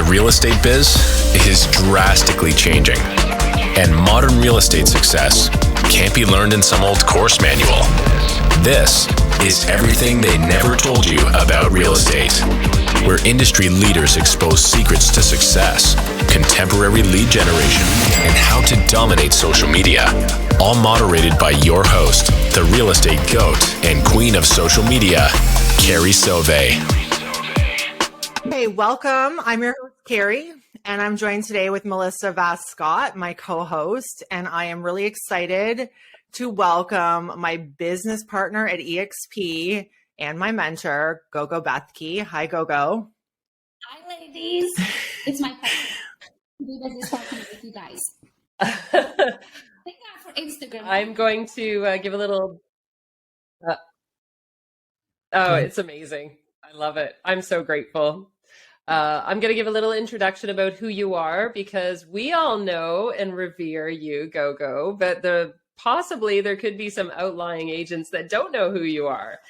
real estate biz is drastically changing, and modern real estate success can't be learned in some old course manual. This is everything they never told you about real estate, where industry leaders expose secrets to success, contemporary lead generation, and how to dominate social media. All moderated by your host, the real estate goat and queen of social media, Carrie Soave. Hey, welcome. I'm your host, Carrie, and I'm joined today with Melissa Vass-Scott, my co-host, and I am really excited to welcome my business partner at EXP and my mentor, Gogo Bethke. Hi, Gogo. Hi, ladies. It's my pleasure to be business partner with you guys. Thank God for Instagram. I'm going to give a little... it's amazing. I love it. I'm so grateful. I'm going to give a little introduction about who you are, because we all know and revere you, Gogo, but possibly there could be some outlying agents that don't know who you are.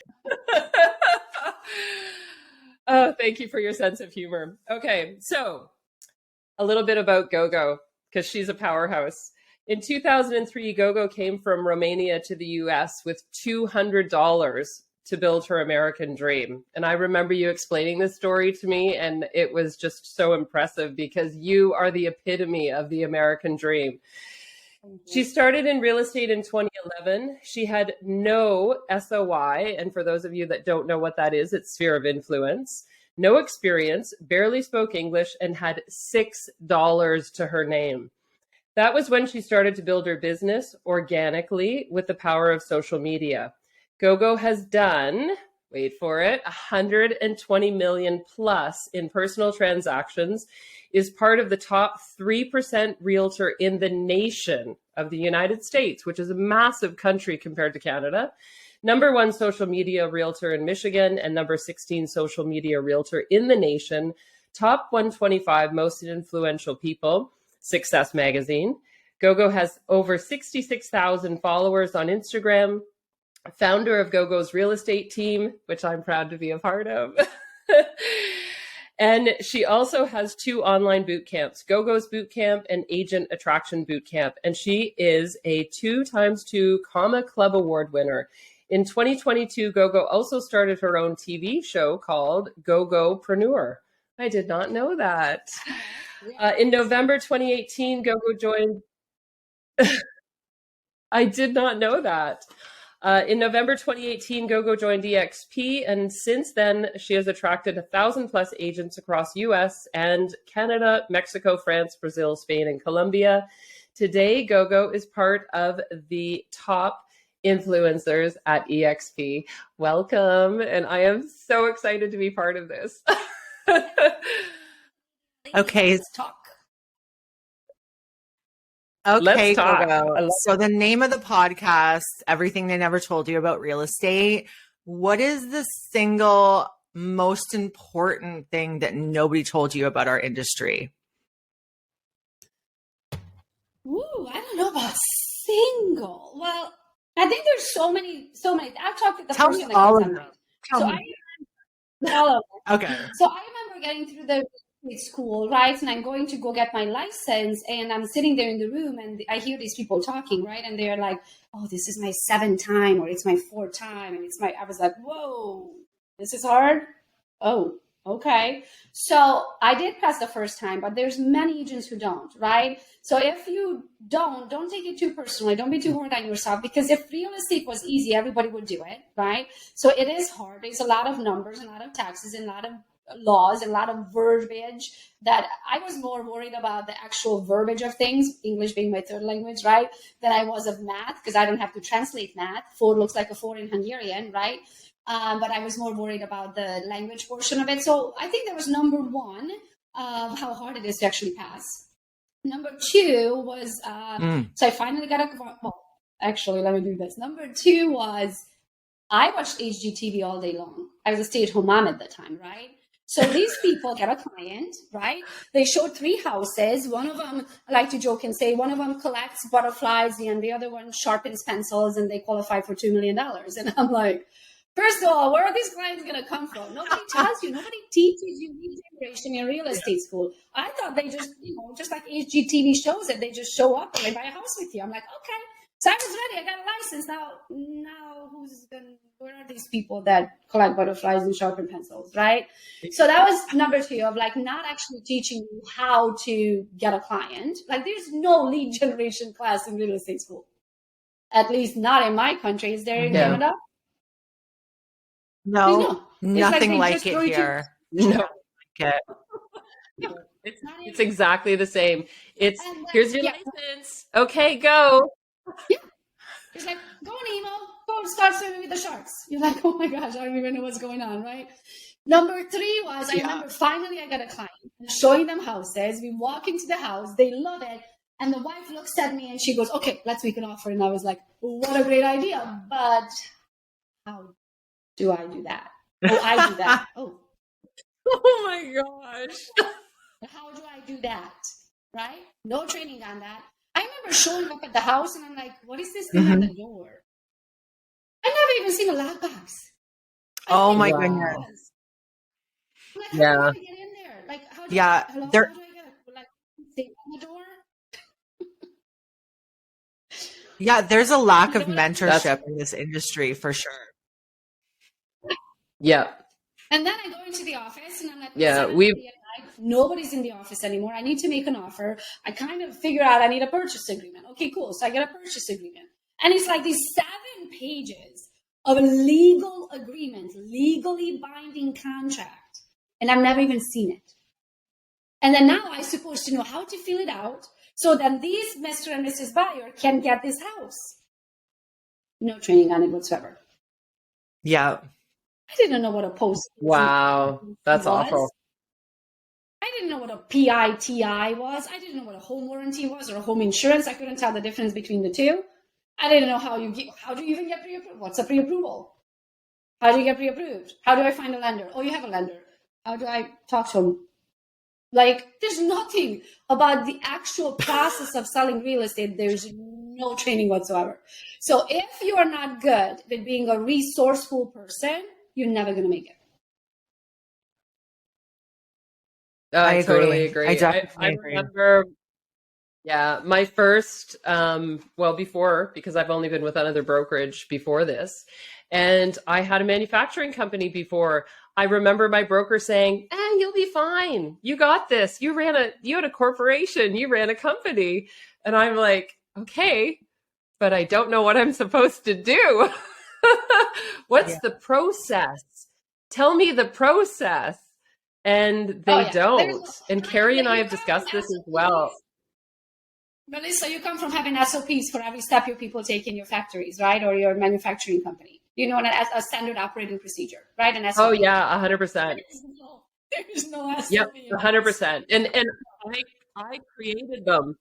Oh, thank you for your sense of humor. Okay, so a little bit about Gogo, because she's a powerhouse. In 2003, Gogo came from Romania to the US with $200 to build her American dream. And I remember you explaining this story to me, and it was just so impressive because you are the epitome of the American dream. She started in real estate in 2011. She had no SOI. And for those of you that don't know what that is, it's sphere of influence. No experience, barely spoke English, and had $6 to her name. That was when she started to build her business organically with the power of social media. Gogo has done, wait for it, 120 million plus in personal transactions, is part of the top 3% realtor in the nation of the United States, which is a massive country compared to Canada. Number 1 social media realtor in Michigan, and number 16 social media realtor in the nation. Top 125 most influential people, Success Magazine. Gogo has over 66,000 followers on Instagram. Founder of Gogo's real estate team, which I'm proud to be a part of. And she also has 2 online boot camps, Gogo's Boot Camp and Agent Attraction Boot Camp. And she is a 2x2 Comma Club Award winner. In 2022, Gogo also started her own TV show called Gogopreneur. I did not know that. In November 2018, Gogo joined... I did not know that. In November 2018, Gogo joined EXP, and since then, she has attracted 1,000 plus agents across US and Canada, Mexico, France, Brazil, Spain, and Colombia. Today, Gogo is part of the top influencers at EXP. Welcome, and I am so excited to be part of this. Okay. Let's talk. Okay, Let's talk. Gogo. So the name of the podcast, Everything They Never Told You About Real Estate. What is the single most important thing that nobody told you about our industry? Ooh, I don't know about single. Well, I think there's so many. I've talked with the Tell person me that all comes of on them. mine. Tell me. All of them. Okay. So I remember getting through the school, right? And I'm going to go get my license, and I'm sitting there in the room, and I hear these people talking, right? And they're like, "Oh, this is my 7th time, or it's my 4th time," and I was like, "Whoa, this is hard." Oh, okay. So I did pass the first time, but there's many agents who don't, right? So if you don't take it too personally. Don't be too hard on yourself, because if real estate was easy, everybody would do it, right? So it is hard. There's a lot of numbers, a lot of taxes, and a lot of laws, a lot of verbiage that I was more worried about the actual verbiage of things, English being my 3rd language, right, than I was of math, because I don't have to translate math. 4 looks like a 4 in Hungarian, right? But I was more worried about the language portion of it. So I think that was number 1 of how hard it is to actually pass. Number 2 was, so I finally got actually, let me do this. Number 2 was, I watched HGTV all day long. I was a stay-at-home mom at the time, right? So these people get a client, right? They show 3 houses. One of them, I like to joke and say, one of them collects butterflies and the other one sharpens pencils, and they qualify for $2 million. And I'm like, First of all, where are these clients going to come from? Nobody tells you. Nobody teaches you lead generation in real estate school. I thought they just, just like HGTV shows it, they just show up and they buy a house with you. I'm like, okay, so I was ready. I got a license. Now where are these people that collect butterflies and sharpen pencils, right? So that was number 2 of like not actually teaching you how to get a client. Like there's no lead generation class in real estate school. At least not in my country. Is there in Canada? No, nothing like it here. No. It's exactly the same. It's here's your license. Okay, go. Yeah. It's like, go Nemo, go start swimming with the sharks. You're like, oh my gosh, I don't even know what's going on, right? Number 3 was, I remember finally I got a client, showing them houses. We walk into the house, they love it. And the wife looks at me and she goes, okay, let's make an offer. And I was like, what a great idea. But how do I do that? Oh, I do that. Oh my gosh. How do I do that? Right? No training on that. I remember showing up at the house and I'm like, what is this thing at the door? I never even seen a lockbox. Oh my goodness. Like, how do I get in there? Like, how do I get stay on the door? Yeah, there's a lack of mentorship in this industry for sure. Yeah. And then I go into the office and I'm like, nobody's in the office anymore. I need to make an offer. I kind of figure out I need a purchase agreement. Okay, cool. So I get a purchase agreement. And it's like these 7 pages of a legal agreement, legally binding contract. And I've never even seen it. And then now I'm supposed to know how to fill it out so that these Mr. and Mrs. Buyer can get this house. No training on it whatsoever. Yeah. I didn't know what a post. Wow, that's awful. I didn't know what a PITI was. I didn't know what a home warranty was or a home insurance. I couldn't tell the difference between the two. I didn't know how do you even get pre-approved? What's a pre-approval? How do you get pre-approved? How do I find a lender? Oh, you have a lender. How do I talk to them? Like, there's nothing about the actual process of selling real estate. There's no training whatsoever. So if you are not good with being a resourceful person, you're never going to make it. I totally agree. I definitely remember, my first, before, because I've only been with another brokerage before this, and I had a manufacturing company before. I remember my broker saying, you'll be fine. You got this. You had a corporation. You ran a company. And I'm like, okay, but I don't know what I'm supposed to do. What's the process? Tell me the process. And they don't. And Carrie and I have discussed this as well. Melissa, you come from having SOPs for every step your people take in your factories, right? Or your manufacturing company. You know, a standard operating procedure, right? An SOP. Oh, yeah, 100%. There's no SOP. Yep, 100%. And I created them.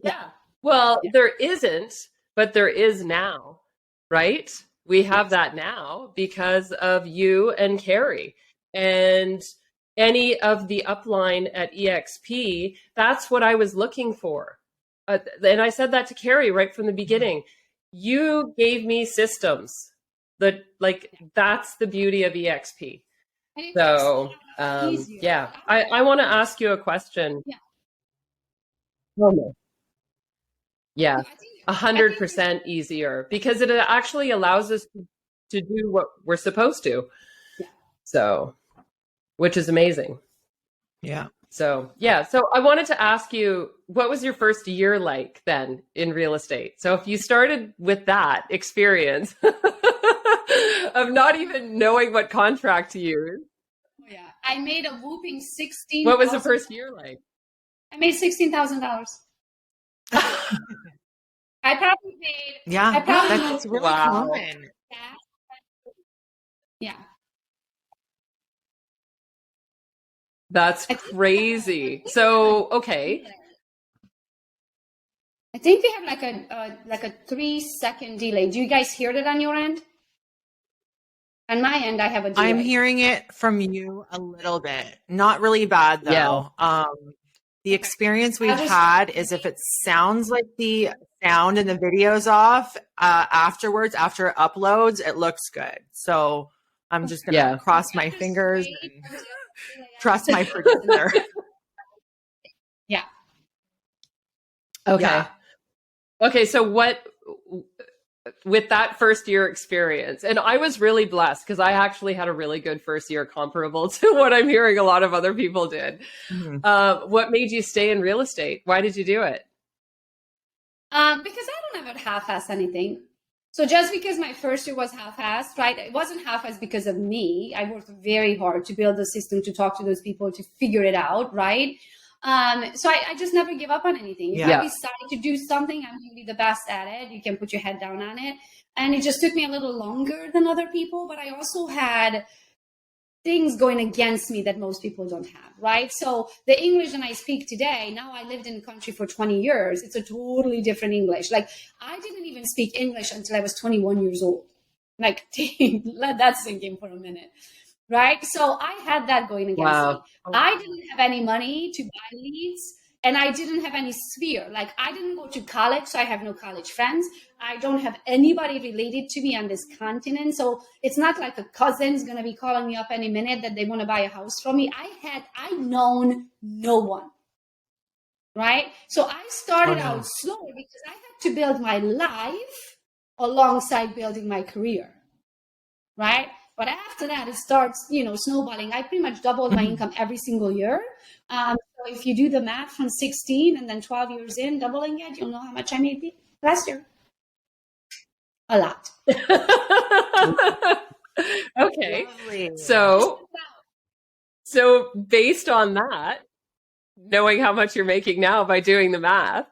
Yeah. Well, there isn't, but there is now, right? We have that now because of you and Carrie. And any of the upline at EXP, that's what I was looking for. And I said that to Carrie right from the beginning. You gave me systems. That's the beauty of EXP. So, I want to ask you a question. Yeah, 100% easier because it actually allows us to do what we're supposed to. Yeah. So, which is amazing. Yeah. So I wanted to ask you, what was your first year like then in real estate? So if you started with that experience of not even knowing what contract to use. Oh, yeah. I made a whooping $16,000. What was the first year like? I made $16,000. I probably made. Yeah, that's really common. Yeah. That's crazy. So, okay. I think we have like a 3-second delay. Do you guys hear that on your end? On my end, I have a delay. I'm hearing it from you a little bit. Not really bad though. Yeah. The experience we've had is if it sounds like the sound and the video's off, afterwards, after it uploads, it looks good. So I'm just going to cross my fingers and trust my producer. Yeah. Okay. Yeah. Okay. So with that first year experience, and I was really blessed because I actually had a really good first year comparable to what I'm hearing a lot of other people did. Mm-hmm. What made you stay in real estate? Why did you do it? Because I don't ever half-ass anything. So just because my first year was half-assed, right? It wasn't half-assed because of me. I worked very hard to build the system, to talk to those people, to figure it out, right? So I just never give up on anything. If I decide to do something, I'm going to be the best at it. You can put your head down on it. And it just took me a little longer than other people, but I also had things going against me that most people don't have, right? So the English that I speak today, now I lived in the country for 20 years. It's a totally different English. Like, I didn't even speak English until I was 21 years old. Like, let that sink in for a minute, right? So I had that going against me. I didn't have any money to buy leads, and I didn't have any sphere. Like, I didn't go to college, so I have no college friends. I don't have anybody related to me on this continent. So it's not like a cousin's going to be calling me up any minute that they want to buy a house from me. I known no one, right? So I started out slow because I had to build my life alongside building my career, right? But after that, it starts, snowballing. I pretty much doubled my income every single year. So if you do the math from 16 and then 12 years in, doubling it, you'll know how much I made last year. A lot. Okay. Lovely. So based on that, knowing how much you're making now by doing the math,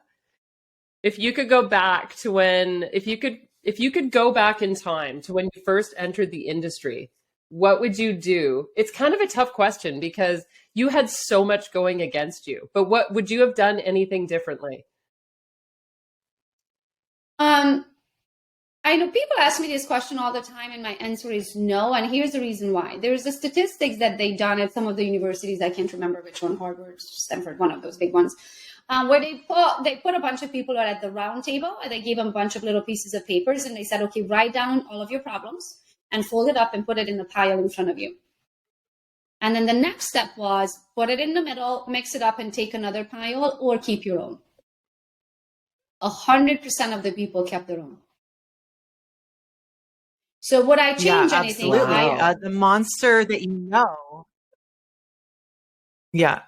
if you could go back to if you could go back in time to when you first entered the industry, what would you do? It's kind of a tough question because you had so much going against you, but what would you have done anything differently? I know people ask me this question all the time, and my answer is no. And here's the reason why. There's the statistics that they've done at some of the universities. I can't remember which one, Harvard, Stanford, one of those big ones, where they put a bunch of people at the round table, and they gave them a bunch of little pieces of papers, and they said, okay, write down all of your problems and fold it up and put it in the pile in front of you. And then the next step was put it in the middle, mix it up, and take another pile or keep your own. 100% of the people kept their own. So would I change anything? Absolutely. The monster that you know. Yeah.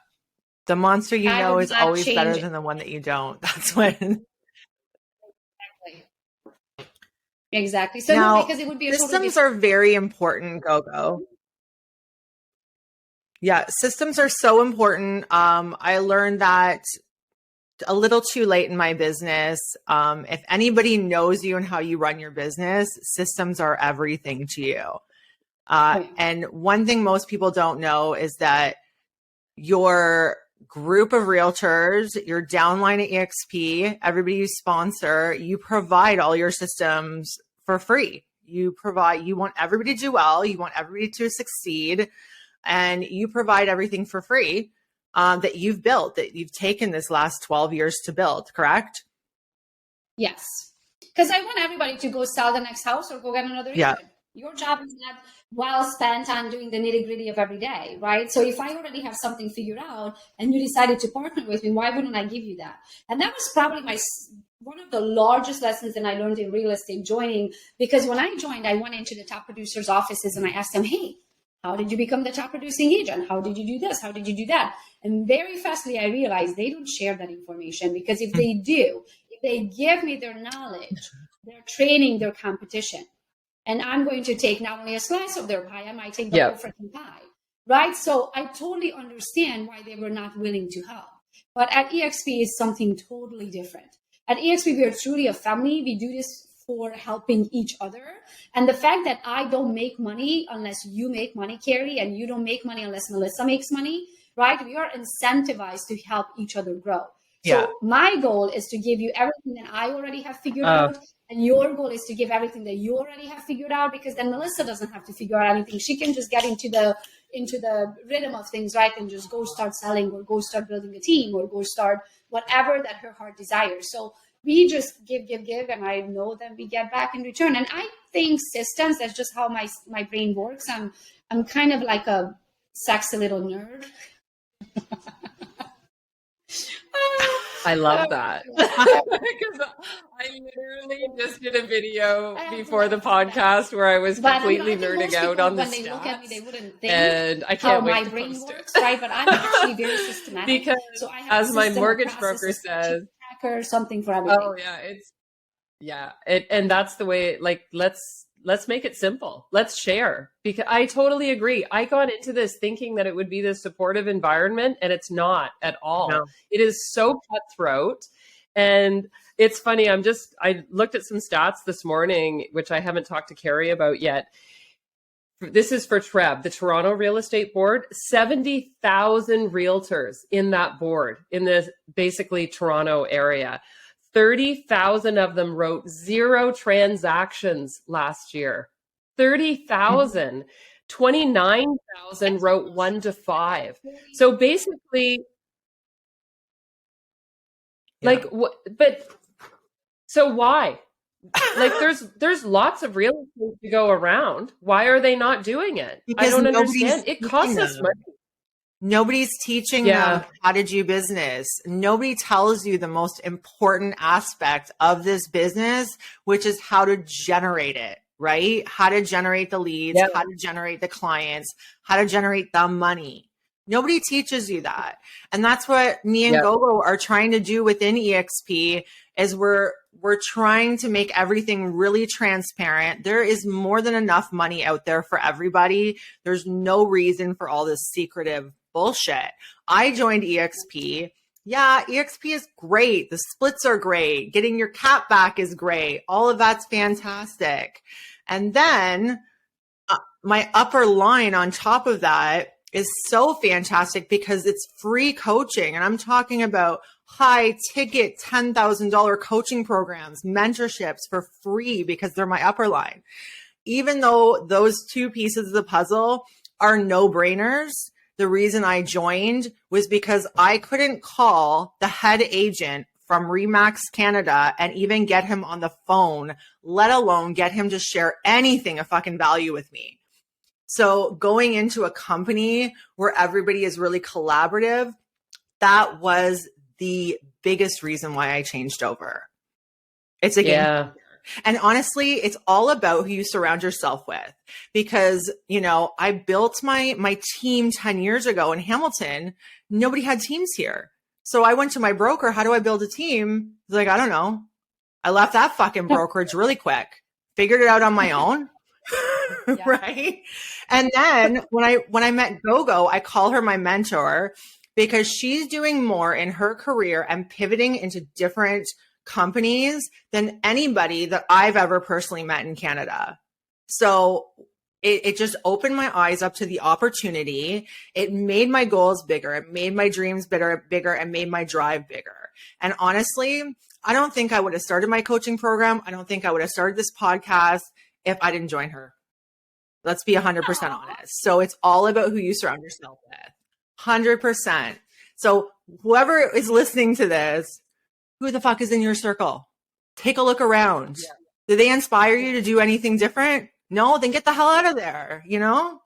The monster you know is always better than the one that you don't. That's when. Exactly. So now, no, because it would be systems are very important, Gogo. Yeah, systems are so important. I learned that a little too late in my business. If anybody knows you and how you run your business, systems are everything to you. And one thing most people don't know is that your group of realtors, your downline at EXP, everybody you sponsor, you provide all your systems for free. You want everybody to do well. You want everybody to succeed, and you provide everything for free. That you've built, that you've taken this last 12 years to build, correct? Yes. Because I want everybody to go sell the next house or go get another agent. Your job is not well spent on doing the nitty-gritty of every day, right? So if I already have something figured out and you decided to partner with me, why wouldn't I give you that? And that was probably one of the largest lessons that I learned in real estate joining, because when I joined, I went into the top producers' offices and I asked them, hey, how did you become the top producing agent? How did you do this? How did you do that? And very fastly, I realized they don't share that information, because if they do, if they give me their knowledge, they're training their competition. And I'm going to take not only a slice of their pie, I might take the whole freaking pie, right? So I totally understand why they were not willing to help. But at EXP, it's something totally different. At EXP, we are truly a family. We do this for helping each other. And the fact that I don't make money unless you make money, Carrie, and you don't make money unless Melissa makes money, right? We are incentivized to help each other grow. So my goal is to give you everything that I already have figured out. And your goal is to give everything that you already have figured out, because then Melissa doesn't have to figure out anything. She can just get into the rhythm of things, right? And just go start selling, or go start building a team, or go start whatever that her heart desires. So we just give, and I know that we get back in return. And I think systems, that's just how my brain works. I'm kind of like a sexy little nerd. I love that. Because I literally just did a video before the podcast where I was completely nerding out on the when stats. They look at me, they wouldn't think and I how can't wait my to brain post works, it. right? But I'm actually very systematic. Because so I have as my mortgage broker says, tracker, something for everything. oh yeah, and that's the way. Like, let's make it simple. Let's share, because I totally agree. I got into this thinking that it would be this supportive environment, and it's not at all. No. It is so cutthroat. And it's funny, I looked at some stats this morning, which I haven't talked to Carrie about yet. This is for TREB, the Toronto Real Estate Board, 70,000 realtors in that board, in the basically Toronto area. 30,000 of them wrote 0 transactions last year. 30,000. 29,000 wrote 1 to 5. So basically, like, but so why? Like, there's lots of real estate to go around. Why are they not doing it? Because I don't understand. It costs us money. Nobody's teaching them how to do business. Nobody tells you the most important aspect of this business, which is how to generate it, right? How to generate the leads, how to generate the clients, how to generate the money. Nobody teaches you that. And that's what me and Gogo are trying to do within EXP is we're trying to make everything really transparent. There is more than enough money out there for everybody. There's no reason for all this secretive bullshit. I joined EXP. Yeah, EXP is great. The splits are great. Getting your cap back is great. All of that's fantastic. And then my upper line on top of that is so fantastic because it's free coaching. And I'm talking about high ticket $10,000 coaching programs, mentorships for free because they're my upper line. Even though those two pieces of the puzzle are no brainers, the reason I joined was because I couldn't call the head agent from Remax Canada and even get him on the phone, let alone get him to share anything of fucking value with me. So going into a company where everybody is really collaborative, that was the biggest reason why I changed over. It's a game changer. And honestly, it's all about who you surround yourself with. Because, you know, I built my team 10 years ago in Hamilton. Nobody had teams here. So I went to my broker. How do I build a team? He's like, I don't know. I left that fucking brokerage really quick. Figured it out on my own. Right. And then when I met Gogo, I call her my mentor because she's doing more in her career and pivoting into different companies than anybody that I've ever personally met in Canada. So it just opened my eyes up to the opportunity. It made my goals bigger. It made my dreams bigger, and made my drive bigger. And honestly, I don't think I would have started my coaching program. I don't think I would have started this podcast if I didn't join her. Let's be 100% honest. So it's all about who you surround yourself with. 100%. So whoever is listening to this, who the fuck is in your circle? Take a look around. Yeah. Do they inspire you to do anything different? No, then get the hell out of there, you know?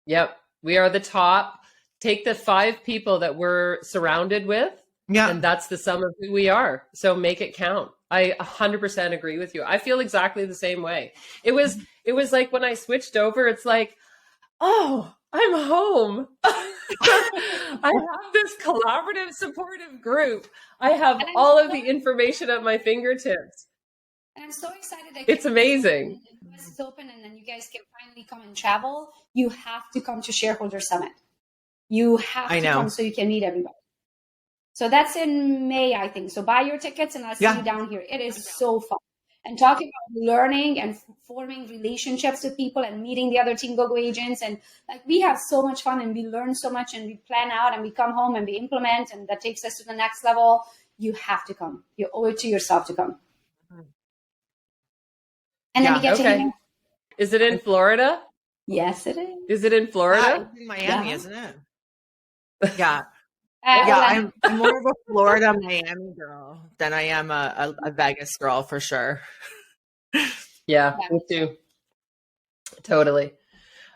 Yep. We are the top. Take the 5 people that we're surrounded with. Yeah. And that's the sum of who we are. So make it count. I 100% agree with you. I feel exactly the same way. It was like when I switched over, it's like, oh, I'm home. I have this collaborative, supportive group. I have all of the information at my fingertips. And I'm so excited that it's amazing. The US is open and then you guys can finally come and travel. You have to come to Shareholder Summit. You have to come so you can meet everybody. So that's in May, I think. So buy your tickets and I'll see you down here. It is so fun. And talking about learning and forming relationships with people and meeting the other Team Gogo agents. And like we have so much fun and we learn so much and we plan out and we come home and we implement and that takes us to the next level. You have to come. You owe it to yourself to come. And then we get to hang out. Is it in Florida? Yes, it is. Is it in Florida? It's in Miami, isn't it? Yeah. Yeah, I'm more of a Florida Miami girl than I am a Vegas girl for sure. Yeah, me too. Totally.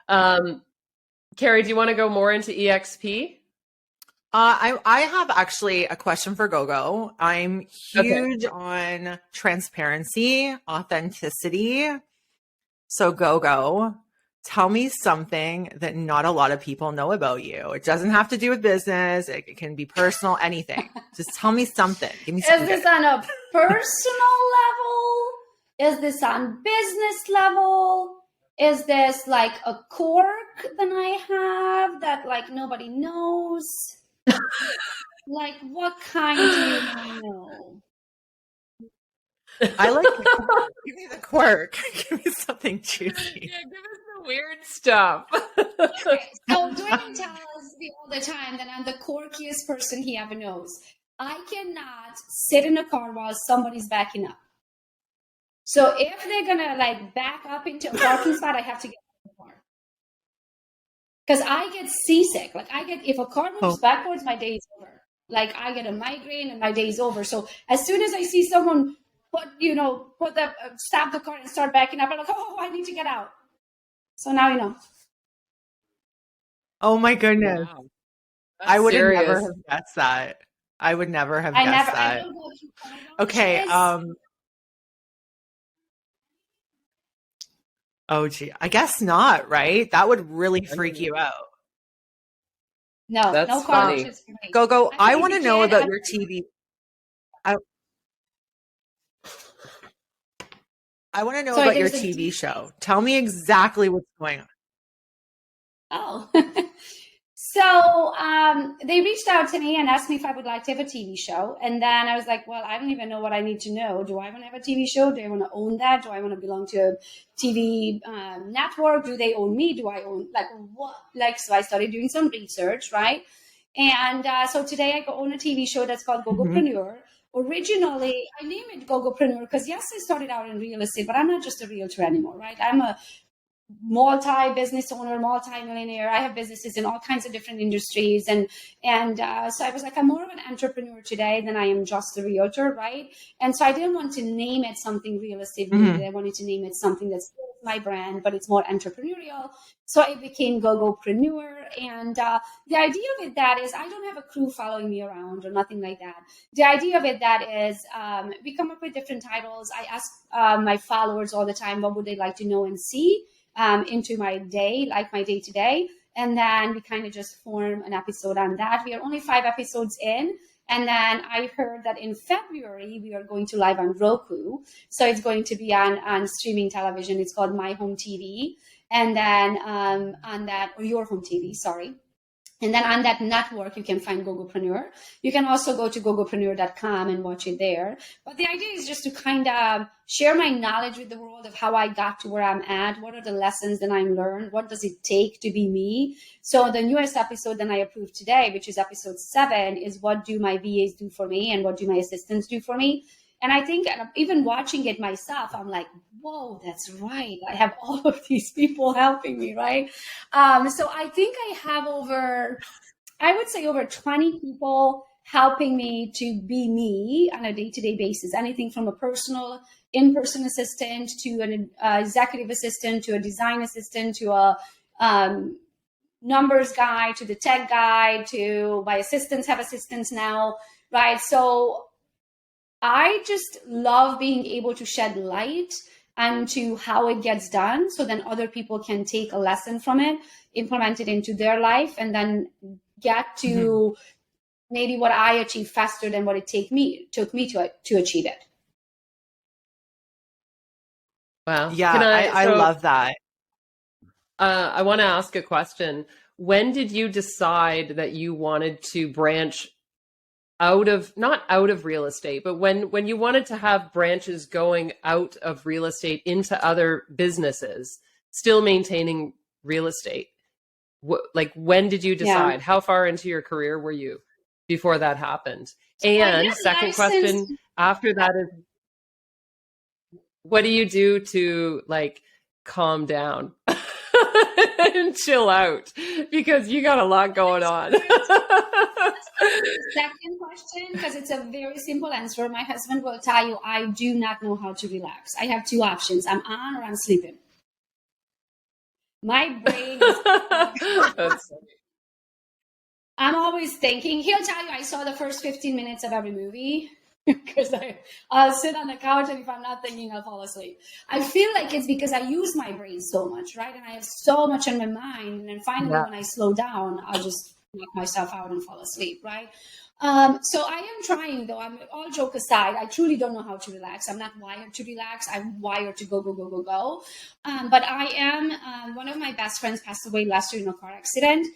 Carrie, do you want to go more into EXP? I have actually a question for Gogo. I'm huge on transparency, authenticity. So Gogo, tell me something that not a lot of people know about you. It doesn't have to do with business. It can be personal, anything. Just tell me something. Give me something. Is this on a personal level? Is this on business level? Is this like a quirk that I have that like nobody knows? Like what kind do you want to know? I like the quirk. Give me the quirk. Give me something juicy. Yeah, give us the weird stuff. Okay, so Dwayne tells me all the time that I'm the quirkiest person he ever knows. I cannot sit in a car while somebody's backing up. So if they're gonna like back up into a parking spot, I have to get out of the car. Because I get seasick. Like if a car moves backwards, my day is over. Like I get a migraine and my day is over. So as soon as I see someone stop the car and start backing up, I'm like, oh, I need to get out. So now you know. Oh my goodness. Wow. I would have never have guessed that. I would never have guessed that. Okay. Oh gee, I guess not, right? That would really freak you out. No, that's no funny. Gogo, I want to know about your TV. I want to know about your TV show. Tell me exactly what's going on. Oh, so they reached out to me and asked me if I would like to have a TV show. And then I was like, well, I don't even know what I need to know. Do I want to have a TV show? Do I want to own that? Do I want to belong to a TV network? Do they own me? Do I own like what? Like, so I started doing some research, right? And so today I own a TV show that's called Gogopreneur. Originally, I named it Gogopreneur because yes, I started out in real estate, but I'm not just a realtor anymore, right? I'm a multi-business owner, multi-millionaire. I have businesses in all kinds of different industries. And so I was like, I'm more of an entrepreneur today than I am just a realtor, right? And so I didn't want to name it something real estate related. I wanted to name it something that's my brand, but it's more entrepreneurial. So it became Gogopreneur. And the idea of it that is, I don't have a crew following me around or nothing like that. The idea of it that is, we come up with different titles. I ask my followers all the time, what would they like to know and see into my day, like my day to day. And then we kind of just form an episode on that. We are only 5 episodes in. And then I heard that in February, we are going to live on Roku. So it's going to be on streaming television. It's called My Home TV. And then on that, or Your Home TV, sorry. And then on that network, you can find Gogopreneur. You can also go to gogopreneur.com and watch it there. But the idea is just to kind of share my knowledge with the world of how I got to where I'm at. What are the lessons that I've learned? What does it take to be me? So the newest episode that I approved today, which is episode 7, is what do my VAs do for me and what do my assistants do for me? And I think even watching it myself, I'm like, whoa, that's right. I have all of these people helping me, right? So I think I have over 20 people helping me to be me on a day-to-day basis. Anything from a personal in-person assistant to an executive assistant to a design assistant to a numbers guy to the tech guy to my assistants have assistants now, right? So I just love being able to shed light onto how it gets done so then other people can take a lesson from it, implement it into their life, and then get to maybe what I achieve faster than what it took me to achieve it. Wow. Yeah, I love that. I want to ask a question. When did you decide that you wanted to branch not out of real estate, but when you wanted to have branches going out of real estate into other businesses, still maintaining real estate? When did you decide? Yeah. How far into your career were you before that happened? And second question after that is, what do you do to calm down and chill out? Because you got a lot going on. second question, because it's a very simple answer. My husband will tell you, I do not know how to relax. I have two options. I'm on or I'm sleeping. My brain is... That's funny. I'm always thinking. He'll tell you I saw the first 15 minutes of every movie because I'll sit on the couch, and if I'm not thinking, I'll fall asleep. I feel like it's because I use my brain so much, right? And I have so much on my mind. And then finally, when I slow down, I'll just knock myself out and fall asleep, right? So I am trying, though. I'm all joke aside. I truly don't know how to relax. I'm not wired to relax. I'm wired to go, go, go, go, go. But I am, one of my best friends passed away last year in a car accident.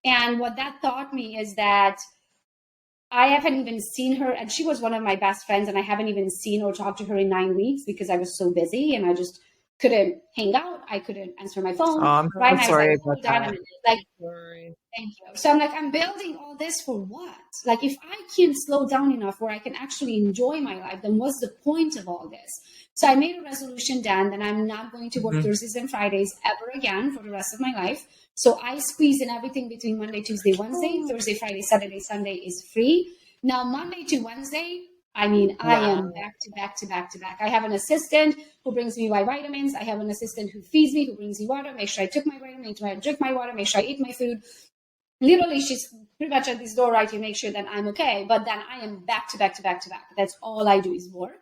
And what that taught me is that I haven't even seen her, and she was one of my best friends, and I haven't even seen or talked to her in 9 weeks because I was so busy and I just couldn't hang out. I couldn't answer my phone. Oh, I'm right? sorry about that. Sorry. Thank you. So I'm like, I'm building all this for what? Like, if I can't slow down enough where I can actually enjoy my life, then what's the point of all this? So I made a resolution, Dan, that I'm not going to work Thursdays and Fridays ever again for the rest of my life. So I squeeze in everything between Monday, Tuesday, Wednesday. Thursday, Friday, Saturday, Sunday is free. Now, Monday to Wednesday, I mean, I am back to back to back to back. I have an assistant who brings me my vitamins. I have an assistant who feeds me, who brings me water, make sure I took my vitamins, make sure I drink my water, make sure I eat my food. Literally, she's pretty much at this door, right, to make sure that I'm okay. But then I am back to back to back to back. That's all I do is work,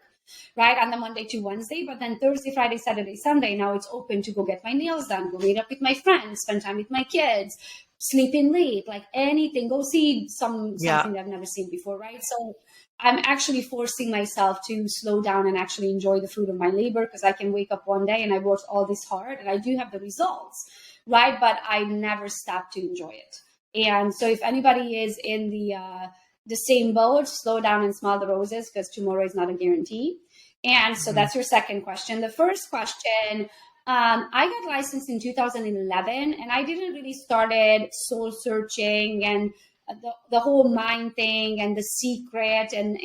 right, on the Monday to Wednesday. But then Thursday, Friday, Saturday, Sunday, now it's open to go get my nails done, go meet up with my friends, spend time with my kids, sleep in late, like anything, go see something that I've never seen before, right? So I'm actually forcing myself to slow down and actually enjoy the fruit of my labor, because I can wake up one day and I worked all this hard and I do have the results, right? But I never stop to enjoy it. And so if anybody is in the same boat, slow down and smell the roses, because tomorrow is not a guarantee. And so that's your second question. The first question, I got licensed in 2011, and I didn't really started soul searching and the whole mind thing and the secret and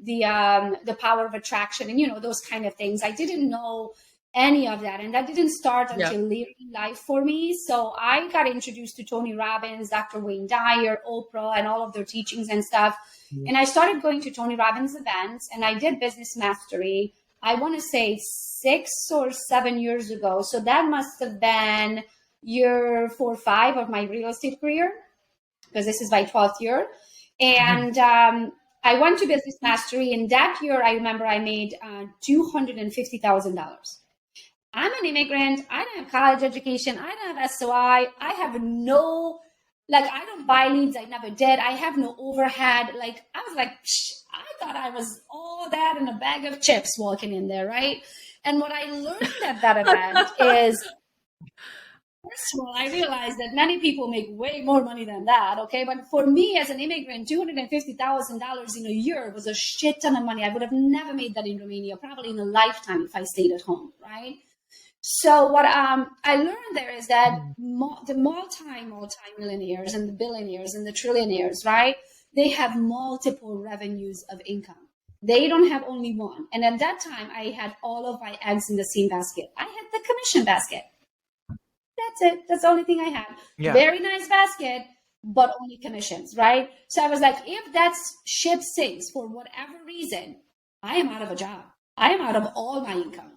the power of attraction and, you know, those kind of things. I didn't know any of that. And that didn't start until later in life for me. So I got introduced to Tony Robbins, Dr. Wayne Dyer, Oprah, and all of their teachings and stuff. And I started going to Tony Robbins events, and I did business mastery, I want to say 6 or 7 years ago. So that must have been year 4 or 5 of my real estate career, because this is my 12th year. And I went to business mastery, and that year I remember I made $250,000. I'm an immigrant. I don't have college education. I don't have SOI. I have no, I don't buy leads. I never did. I have no overhead. I was like, I thought I was all that in a bag of chips walking in there, right? And what I learned at that event is, first of all, I realized that many people make way more money than that, okay? But for me as an immigrant, $250,000 in a year was a shit ton of money. I would have never made that in Romania, probably in a lifetime if I stayed at home, right? So what I learned there is that the multi-millionaires and the billionaires and the trillionaires, right? They have multiple revenues of income. They don't have only one. And at that time, I had all of my eggs in the same basket. I had the commission basket. That's it. That's the only thing I had. Yeah. Very nice basket, but only commissions, right? So I was like, if that ship sinks for whatever reason, I am out of a job. I am out of all my income.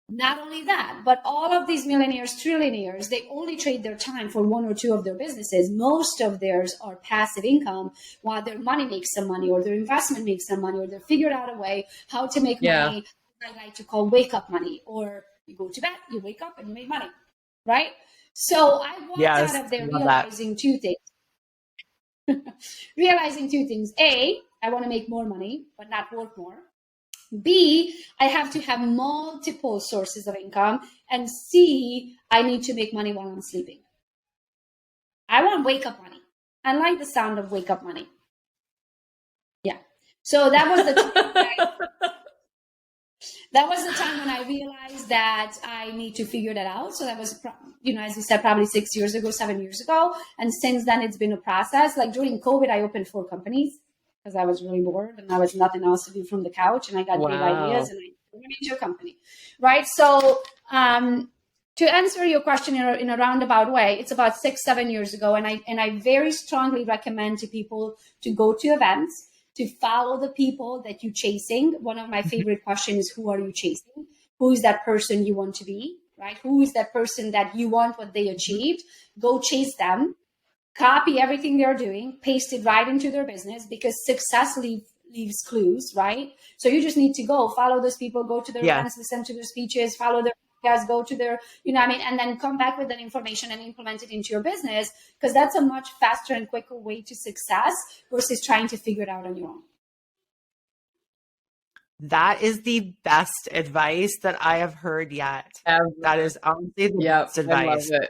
Not only that, but all of these millionaires, trillionaires, they only trade their time for 1 or 2 of their businesses. Most of theirs are passive income, while their money makes some money, or their investment makes some money, or they figured out a way how to make money, what I like to call wake up money, or you go to bed, you wake up and you make money, right? So I walked out of there realizing 2 things. Realizing 2 things. A, I want to make more money, but not work more. B, I have to have multiple sources of income. And C, I need to make money while I'm sleeping. I want wake up money. I like the sound of wake up money. Yeah. So that was the that was the time when I realized that I need to figure that out. So that was, as we said, probably 6 years ago, 7 years ago. And since then, it's been a process. Like during COVID, I opened 4 companies. Because I was really bored and I was nothing else to do from the couch, and I got big ideas and I turned into a company, right? So to answer your question in a roundabout way, it's about 6-7 years ago, and I very strongly recommend to people to go to events, to follow the people that you're chasing. One of my favorite questions is, who are you chasing? Who is that person you want to be, right? Who is that person that you want what they achieved? Go chase them, copy everything they're doing, paste it right into their business, because success leaves clues, right? So you just need to go follow those people, go to their events, listen to their speeches, follow their podcasts, go to their, and then come back with that information and implement it into your business, because that's a much faster and quicker way to success versus trying to figure it out on your own. That is the best advice that I have heard yet. That is honestly the best advice. I love it.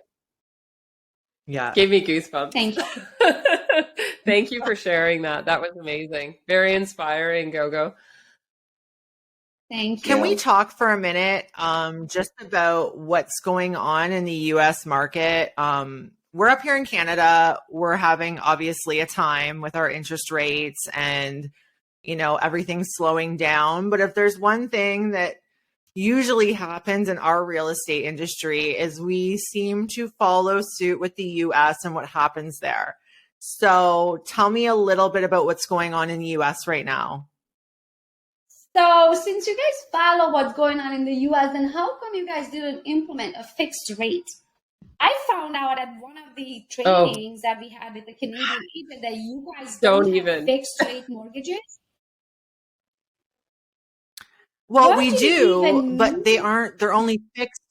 Yeah. Gave me goosebumps. Thank you. Thank you for sharing that. That was amazing. Very inspiring, Gogo. Thank you. Can we talk for a minute just about what's going on in the US market? We're up here in Canada. We're having obviously a time with our interest rates and, everything's slowing down. But if there's one thing that usually happens in our real estate industry is we seem to follow suit with the US and what happens there. So tell me a little bit about what's going on in the US right now. So since you guys follow what's going on in the US, then how come you guys didn't implement a fixed rate? I found out at one of the trainings that we had with the Canadian agent that you guys don't have fixed rate mortgages. Well, we do, but they're only fixed.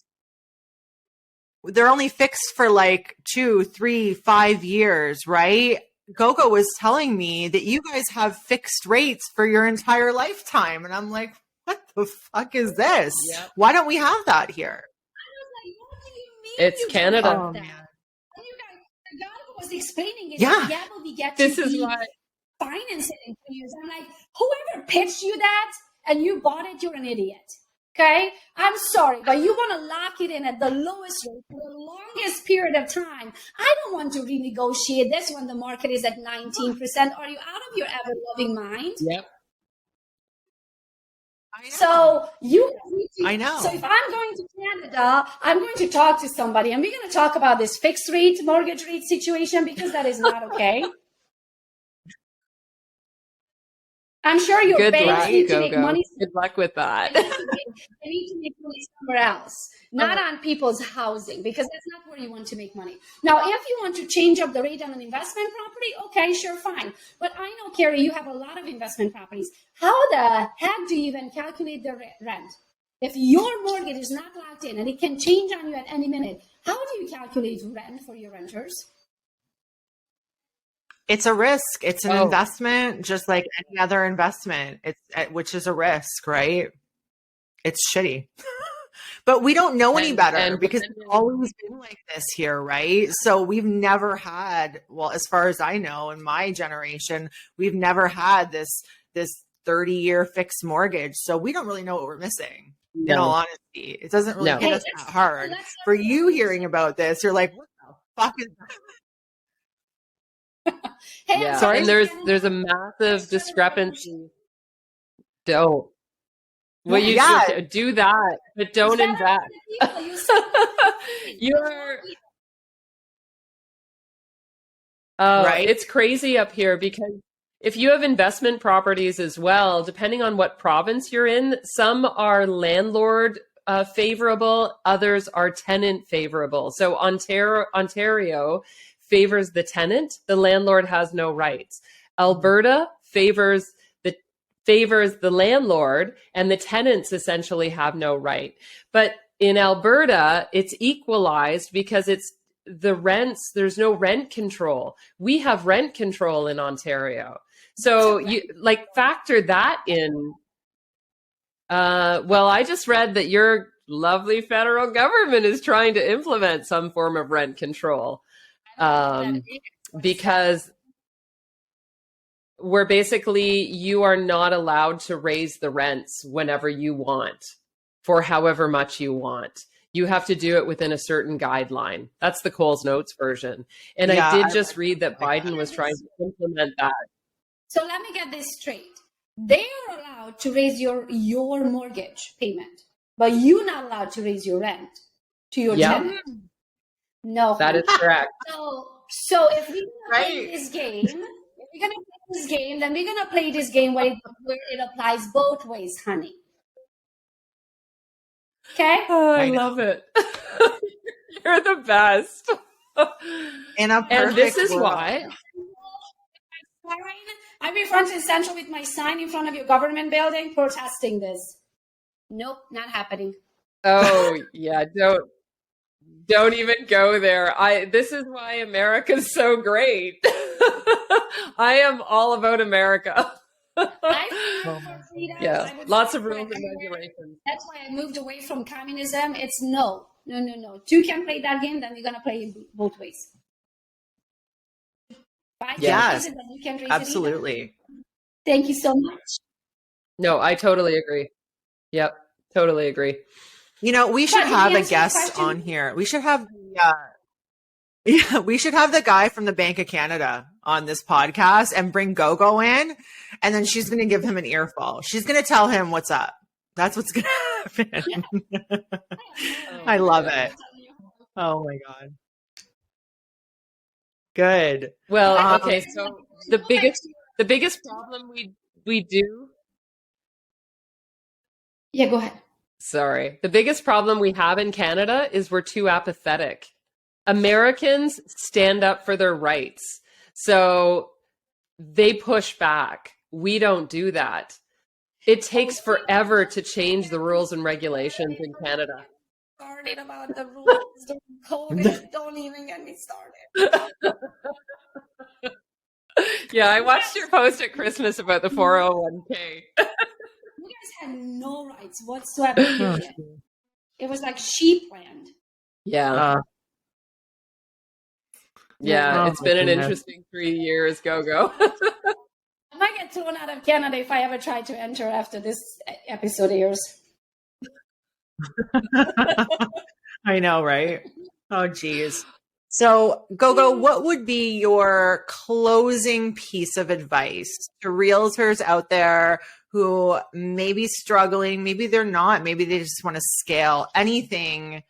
They're only fixed for like 2, 3, 5 years, right? Gogo was telling me that you guys have fixed rates for your entire lifetime. And I'm like, what the fuck is this? Yep. Why don't we have that here? I was like, what do you mean? It's Canada. Oh, man. And you guys, Gogo was explaining it. Yeah, but we get this to is why financing in 2 years. I'm like, whoever pitched you that and you bought it, you're an idiot. Okay? I'm sorry, but you want to lock it in at the lowest rate for the longest period of time. I don't want to renegotiate this when the market is at 19%. Are you out of your ever-loving mind? Yep. So you need to, I know. So if I'm going to Canada, I'm going to talk to somebody and we're going to talk about this fixed rate, mortgage rate situation, because that is not okay. I'm sure your banks need to make money. Good luck with that. They need to make money somewhere else, not on people's housing, because that's not where you want to make money. Now, if you want to change up the rate on an investment property, okay, sure, fine. But I know, Carrie, you have a lot of investment properties. How the heck do you even calculate the rent? If your mortgage is not locked in and it can change on you at any minute, how do you calculate rent for your renters? It's a risk. It's an investment, just like any other investment. Which is a risk, right? It's shitty, but we don't know any better because it's always been like this here, right? So we've never had, well, as far as I know, in my generation, we've never had this 30-year fixed mortgage. So we don't really know what we're missing. No. In all honesty, it doesn't really hit us that hard. For you hearing about this, you're like, what the fuck is that? Hey, sorry, and there's a massive discrepancy. Don't. Well, you should do that, but don't invest. You're right. It's crazy up here because if you have investment properties as well, depending on what province you're in, some are landlord favorable, others are tenant favorable. So Ontario favors the tenant, the landlord has no rights. Alberta favors the landlord, and the tenants essentially have no right. But in Alberta, it's equalized because it's the rents, there's no rent control. We have rent control in Ontario. So you factor that in. Well, I just read that your lovely federal government is trying to implement some form of rent control. Because where basically you are not allowed to raise the rents whenever you want for however much you want. You have to do it within a certain guideline. That's the Coles Notes version. And I did just read that Biden was trying to implement that. So let me get this straight. They are allowed to raise your mortgage payment, but you're not allowed to raise your rent. to your Yep. tenant. No. That is correct. So if we're gonna play this game, then we're gonna play this game where it applies both ways, honey. Okay? Oh, I love it. You're the best. And this is why I'll be front and center with my sign in front of your government building protesting this. Nope, not happening. Oh yeah, don't even go there. This is why America's so great. I am all about America. Yeah, lots of rules and regulations. That's why I moved away from communism. It's no. Two can play that game, then we're gonna play it both ways. Yes, absolutely. Thank you so much. No, I totally agree. Yep, totally agree. You know, we should have a guest on here. We should have we should have the guy from the Bank of Canada on this podcast and bring Gogo in, and then she's going to give him an earful. She's going to tell him what's up. That's what's going to happen. I love it. Oh my God. Good. Well, okay. So the biggest problem we do. Yeah, go ahead. Sorry. The biggest problem we have in Canada is we're too apathetic. Americans stand up for their rights. So they push back. We don't do that. It takes forever to change the rules and regulations in Canada. Started about the rules during COVID. Don't even get me started. Yeah, I watched your post at Christmas about the 401k. You guys had no rights whatsoever. It was like sheep land. Yeah. It's been an interesting 3 years, Gogo. I might get thrown out of Canada if I ever try to enter after this episode airs. I know, right? Oh, geez. So, Gogo, what would be your closing piece of advice to realtors out there who may be struggling? Maybe they're not. Maybe they just want to scale. Anything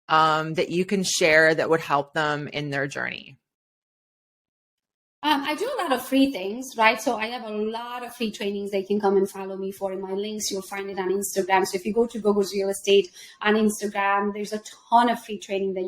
that you can share that would help them in their journey? I do a lot of free things, right? So I have a lot of free trainings they can come and follow me for. In my links, you'll find it on Instagram. So if you go to Gogo's Real Estate on Instagram, there's a ton of free training that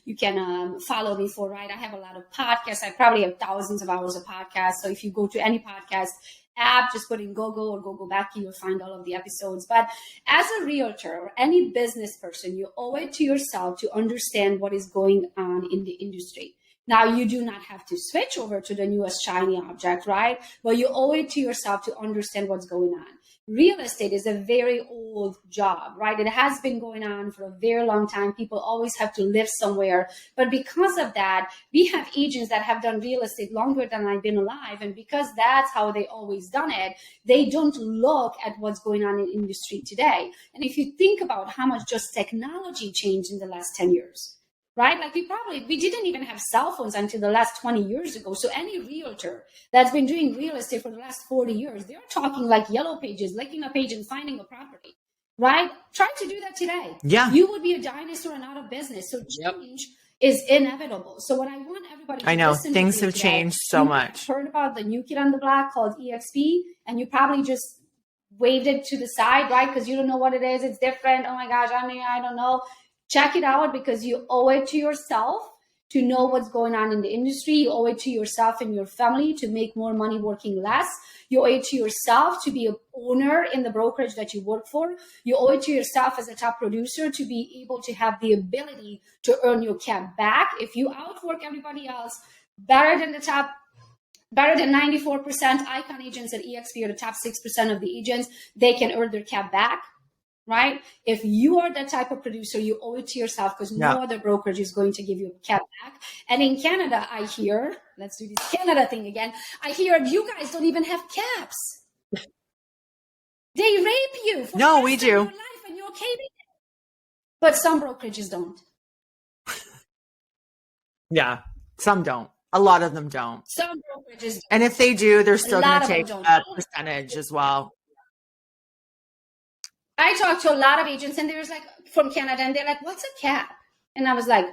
you can follow me for, right? I have a lot of podcasts. I probably have thousands of hours of podcasts. So if you go to any podcast app, just put in Gogo or Gogo Bethke, you'll find all of the episodes. But as a realtor or any business person, you owe it to yourself to understand what is going on in the industry. Now, you do not have to switch over to the newest shiny object, right? But you owe it to yourself to understand what's going on. Real estate is a very old job, right? It has been going on for a very long time. People always have to live somewhere. But because of that, we have agents that have done real estate longer than I've been alive. And because that's how they always done it, they don't look at what's going on in industry today. And if you think about how much just technology changed in the last 10 years, right? Like we didn't even have cell phones until the last 20 years ago. So any realtor that's been doing real estate for the last 40 years, they're talking like yellow pages, licking a page and finding a property, right? Try to do that today. Yeah. You would be a dinosaur and out of business. So change is inevitable. So what I want everybody to know listen things to have today, changed so much. Heard about the new kid on the block called EXP, and you probably just waved it to the side, right? Because you don't know what it is. It's different. Oh my gosh, I don't know. Check it out because you owe it to yourself to know what's going on in the industry. You owe it to yourself and your family to make more money working less. You owe it to yourself to be an owner in the brokerage that you work for. You owe it to yourself as a top producer to be able to have the ability to earn your cap back. If you outwork everybody else better than 94% icon agents at EXP or the top 6% of the agents, they can earn their cap back. Right? If you are that type of producer, you owe it to yourself because no other brokerage is going to give you a cap back. And in Canada, I hear, let's do this Canada thing again. I hear you guys don't even have caps. They rape you. For no, we do. Your life and you're okay with it. But some brokerages don't. Yeah, some don't. A lot of them don't. Some brokerages don't. And if they do, they're still going to take a percentage as well. I talked to a lot of agents and they was like from Canada and they're like, what's a cap? And I was like,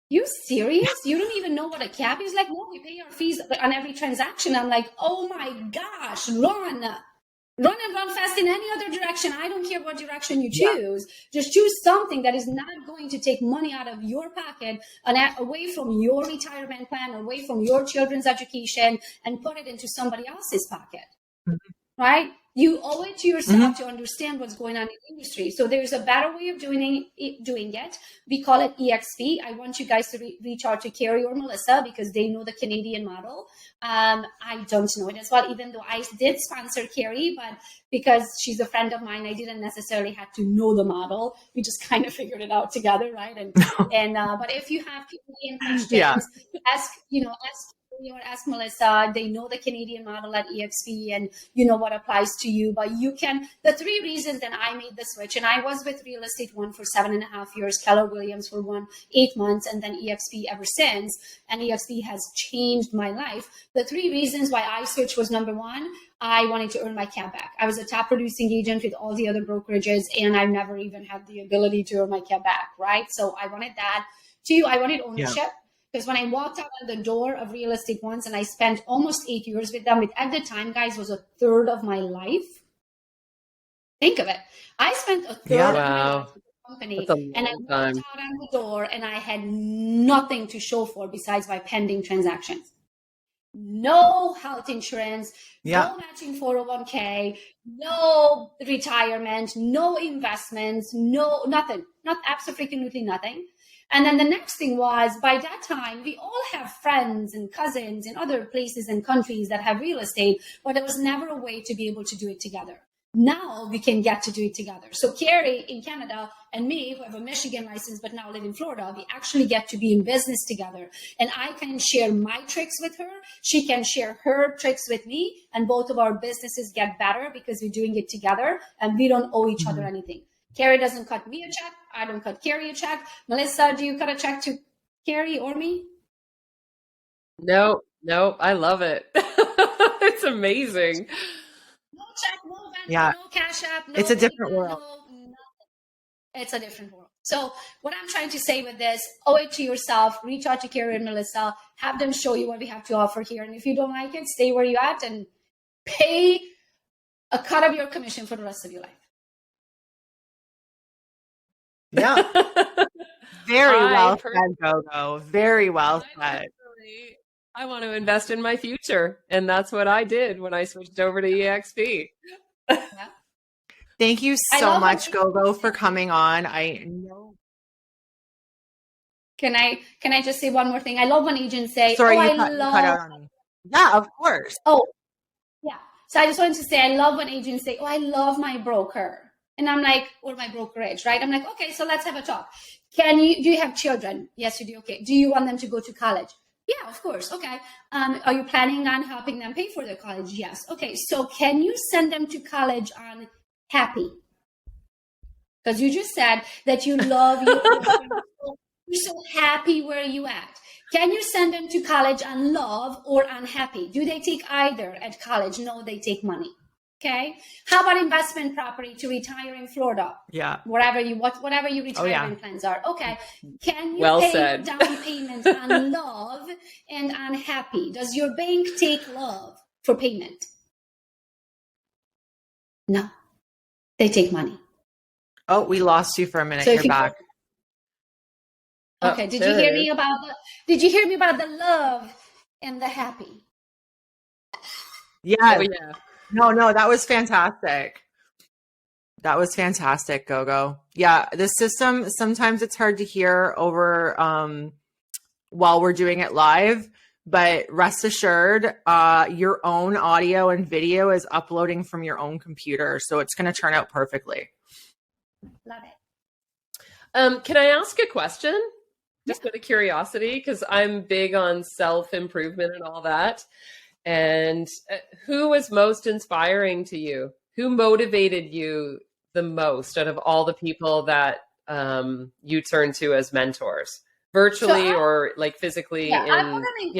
you serious? You don't even know what a cap is? Like, no, we pay our fees on every transaction. I'm like, oh my gosh, run and run fast in any other direction. I don't care what direction you choose. Just choose something that is not going to take money out of your pocket and away from your retirement plan, away from your children's education, and put it into somebody else's pocket. Right? You owe it to yourself to understand what's going on in the industry. So there's a better way of doing it. We call it EXP. I want you guys to reach out to Carrie or Melissa because they know the Canadian model. I don't know it as well, even though I did sponsor Carrie, but because she's a friend of mine, I didn't necessarily have to know the model. We just kind of figured it out together, right? And but if you have Canadian questions, ask or ask Melissa. They know the Canadian model at EXP and you know what applies to you. But you can, the 3 reasons that I made the switch, and I was with Real Estate One for 7.5 years, Keller Williams for 8 months, and then EXP ever since. And EXP has changed my life. The 3 reasons why I switched was, number 1, I wanted to earn my cap back. I was a top producing agent with all the other brokerages, and I never even had the ability to earn my cap back, right? So I wanted that. 2, I wanted ownership. Yeah. Because when I walked out of the door of Real Estate once and I spent almost 8 years with them, which at the time, guys, was a third of my life. Think of it. I spent a third of my life with the company and I walked out of the door and I had nothing to show for besides my pending transactions. No health insurance, no matching 401k, no retirement, no investments, nothing, not absolutely nothing. And then the next thing was, by that time, we all have friends and cousins in other places and countries that have real estate, but there was never a way to be able to do it together. Now we can get to do it together. So Carrie in Canada and me, who have a Michigan license but now live in Florida, we actually get to be in business together. And I can share my tricks with her. She can share her tricks with me. And both of our businesses get better because we're doing it together and we don't owe each other anything. Carrie doesn't cut me a check. I don't cut Carrie a check. Melissa, do you cut a check to Carrie or me? No, I love it. It's amazing. No check, no vendor, no cash app. No it's a different world. It's a different world. So what I'm trying to say with this, owe it to yourself, reach out to Carrie and Melissa, have them show you what we have to offer here. And if you don't like it, stay where you're at and pay a cut of your commission for the rest of your life. Yeah. Very well said, Gogo. Very well said. I want to invest in my future. And that's what I did when I switched over to EXP. Thank you so much, Gogo, for coming on. I know. Can I just say one more thing? I love when agents say, Sorry, you cut out on me. Yeah, of course. Oh, yeah. So I just wanted to say, I love when agents say, oh, I love my broker. And I'm like, or my brokerage, right? I'm like, okay, so let's have a talk. Do you have children? Yes, you do. Okay. Do you want them to go to college? Yeah, of course. Okay. Are you planning on helping them pay for their college? Yes. Okay. So can you send them to college on happy? Because you just said that you love your you're so happy where you at. Can you send them to college on love or unhappy? Do they take either at college? No, they take money. Okay. How about investment property to retire in Florida? Yeah. Whatever your retirement plans are. Okay. Can you pay your down payment on love and on happy? Does your bank take love for payment? No. They take money. Oh, we lost you for a minute. So you're back. Okay. Did you hear me about the love and the happy? Yeah. Oh, yeah. No, that was fantastic. That was fantastic, Gogo. Yeah, the system, sometimes it's hard to hear over while we're doing it live, but rest assured, your own audio and video is uploading from your own computer, so it's going to turn out perfectly. Love it. Can I ask a question? Just out of curiosity, because I'm big on self-improvement and all that. And who was most inspiring to you? Who motivated you the most out of all the people that you turn to as mentors, virtually or like physically in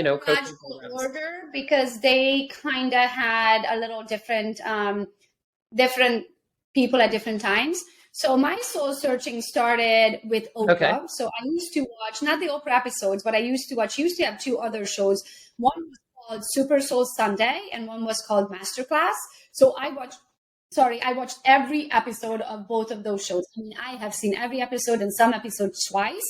coaching order, because they kind of had a little different people at different times. So my soul searching started with Oprah. Okay. So I used to watch, not the Oprah episodes, but I used to watch, she used to have two other shows. One was called Super Soul Sunday and one was called Masterclass. So I watched every episode of both of those shows. I mean, I have seen every episode and some episodes twice.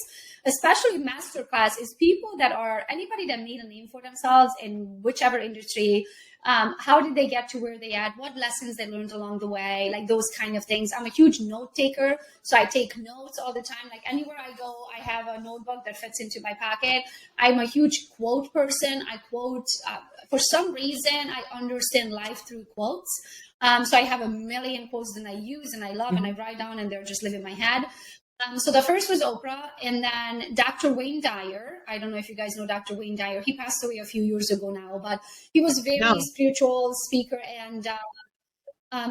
Especially Masterclass is people that are, anybody that made a name for themselves in whichever industry. How did they get to where they at? What lessons they learned along the way? Like those kind of things. I'm a huge note taker, so I take notes all the time. Like anywhere I go, I have a notebook that fits into my pocket. I'm a huge quote person. I quote, for some reason, I understand life through quotes. So I have a million quotes that I use and I love and I write down and they're just live in my head. So the first was Oprah, and then Dr. Wayne Dyer. I don't know if you guys know Dr. Wayne Dyer. He passed away a few years ago now, but he was very spiritual speaker. And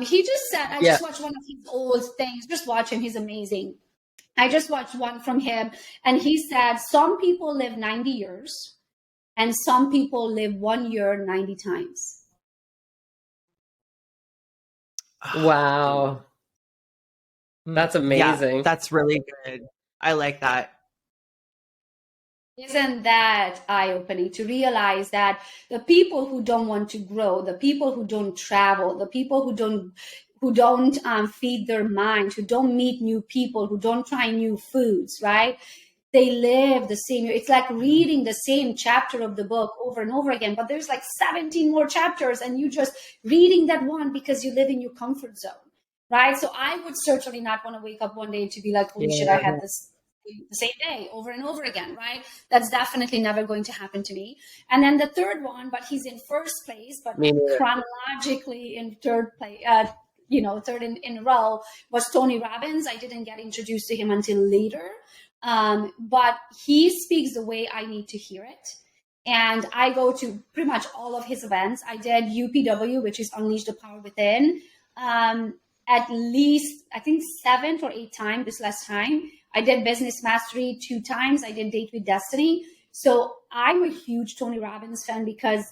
he just said, I just watched one of his old things. Just watch him. He's amazing. I just watched one from him. And he said, some people live 90 years and some people live 1 year 90 times. Wow. That's amazing. Yeah, that's really good. I like that. Isn't that eye-opening to realize that the people who don't want to grow, the people who don't travel, the people who don't feed their mind, who don't meet new people, who don't try new foods, right? They live the same. It's like reading the same chapter of the book over and over again, but there's like 17 more chapters and you just reading that one because you live in your comfort zone. Right. So I would certainly not want to wake up one day to be like, holy shit, I had this the same day over and over again. Right. That's definitely never going to happen to me. And then the third one, but he's in first place, but chronologically in third place, third in a row was Tony Robbins. I didn't get introduced to him until later. But he speaks the way I need to hear it. And I go to pretty much all of his events. I did UPW, which is Unleash the Power Within. At least, I think 7 or 8 times this last time. I did Business Mastery 2 times. I did Date with Destiny. So I'm a huge Tony Robbins fan because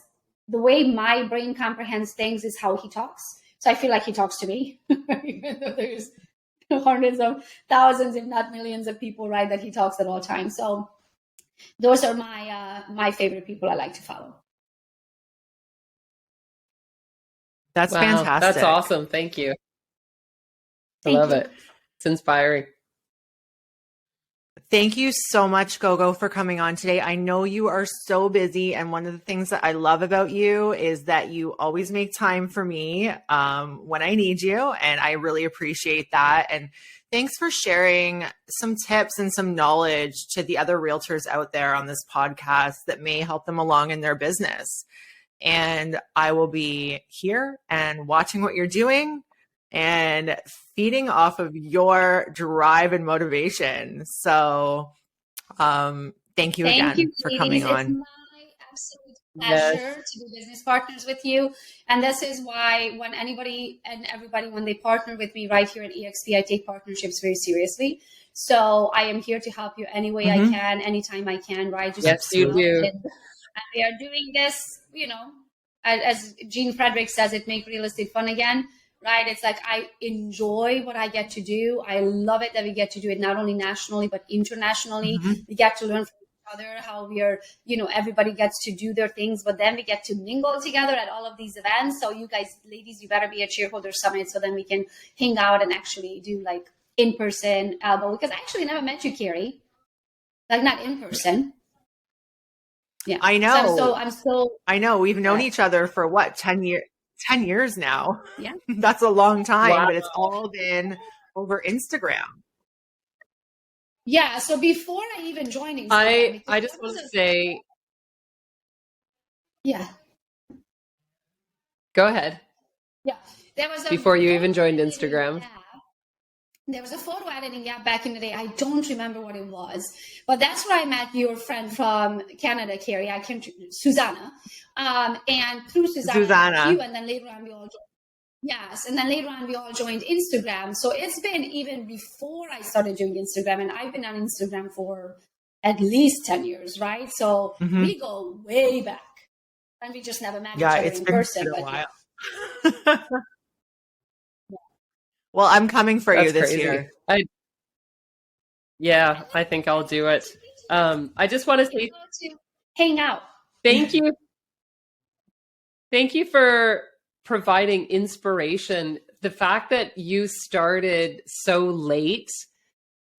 the way my brain comprehends things is how he talks. So I feel like he talks to me, even though there's hundreds of thousands, if not millions of people, right, that he talks at all times. So those are my favorite people I like to follow. That's fantastic. That's awesome. Thank you. I love it. It's inspiring. Thank you so much, Gogo, for coming on today. I know you are so busy, and one of the things that I love about you is that you always make time for me when I need you, and I really appreciate that. And thanks for sharing some tips and some knowledge to the other realtors out there on this podcast that may help them along in their business. And I will be here and watching what you're doing and feeding off of your drive and motivation. So thank you again for coming on. It's my absolute pleasure to be business partners with you. And this is why when anybody and everybody, when they partner with me right here at EXP, I take partnerships very seriously. So I am here to help you any way I can, anytime I can, right? Just yes, you do. And we are doing this, as Gene Frederick says, it make real estate fun again. Right. It's like I enjoy what I get to do. I love it that we get to do it not only nationally, but internationally. We get to learn from each other how we are, everybody gets to do their things, but then we get to mingle together at all of these events. So you guys, ladies, you better be at Shareholder Summit so then we can hang out and actually do like in person elbow. Because I actually never met you, Carrie. Like not in person. Yeah. I know. So I'm still. I know. We've known each other for what, 10 years? 10 years now. Yeah. That's a long time, but it's all been over Instagram. Yeah. So before I even joined Instagram, I just want to say. Yeah. Go ahead. Yeah. There was before you even joined Instagram. There was a photo editing app back in the day. I don't remember what it was, but that's where I met your friend from Canada, Carrie. Susanna. And through Susanna, you, and then later on we all joined. Yes, and then later on we all joined Instagram. So it's been even before I started doing Instagram, and I've been on Instagram for at least 10 years, right? So we go way back, and we just never met each other in person. Yeah, it's been a while. Well, I'm coming for That's you this crazy. year. Yeah, I think I'll do it. I just want to say hang out. Thank you. Thank you for providing inspiration. The fact that you started so late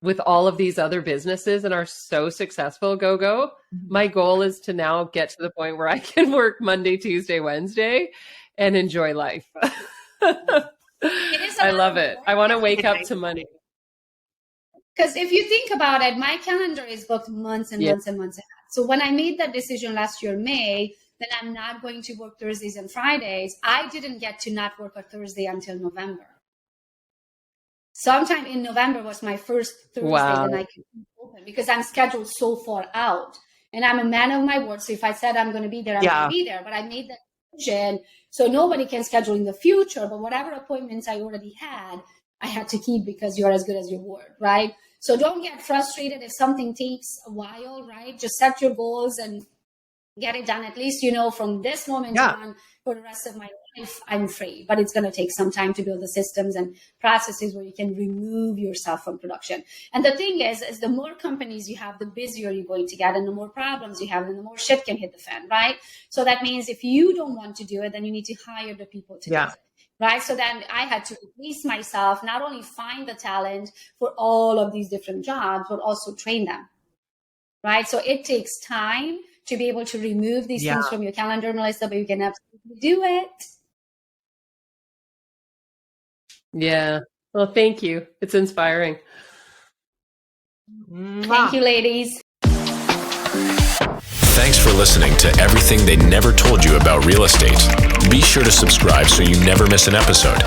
with all of these other businesses and are so successful, Gogo. My goal is to now get to the point where I can work Monday, Tuesday, Wednesday and enjoy life. I love it. I want to wake up to money. Because if you think about it, my calendar is booked months and months and months ahead. So when I made that decision last year, May, that I'm not going to work Thursdays and Fridays, I didn't get to not work a Thursday until November. Sometime in November was my first Thursday that I could open because I'm scheduled so far out. And I'm a man of my word. So if I said I'm going to be there, I'm going to be there. But I made that decision so nobody can schedule in the future. But whatever appointments I already had, I had to keep because you're as good as your word, right? So don't get frustrated if something takes a while, right? Just set your goals and get it done. At least, you know, from this moment on, for the rest of my life, I'm free. But it's going to take some time to build the systems and processes where you can remove yourself from production. And the thing is the more companies you have, the busier you're going to get, and the more problems you have, and the more shit can hit the fan, right? So that means if you don't want to do it, then you need to hire the people to do it. Right. So then I had to release myself, not only find the talent for all of these different jobs, but also train them. Right. So it takes time to be able to remove these things from your calendar, Melissa, but you can absolutely do it. Yeah. Well, thank you. It's inspiring. Thank you, ladies. Thanks for listening to Everything They Never Told You About Real Estate. Be sure to subscribe so you never miss an episode.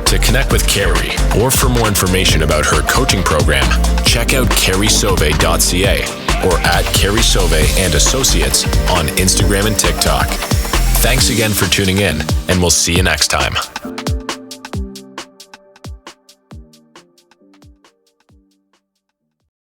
To connect with Carrie or for more information about her coaching program, check out carriesoave.ca or at Carrie Soave and Associates on Instagram and TikTok. Thanks again for tuning in, and we'll see you next time.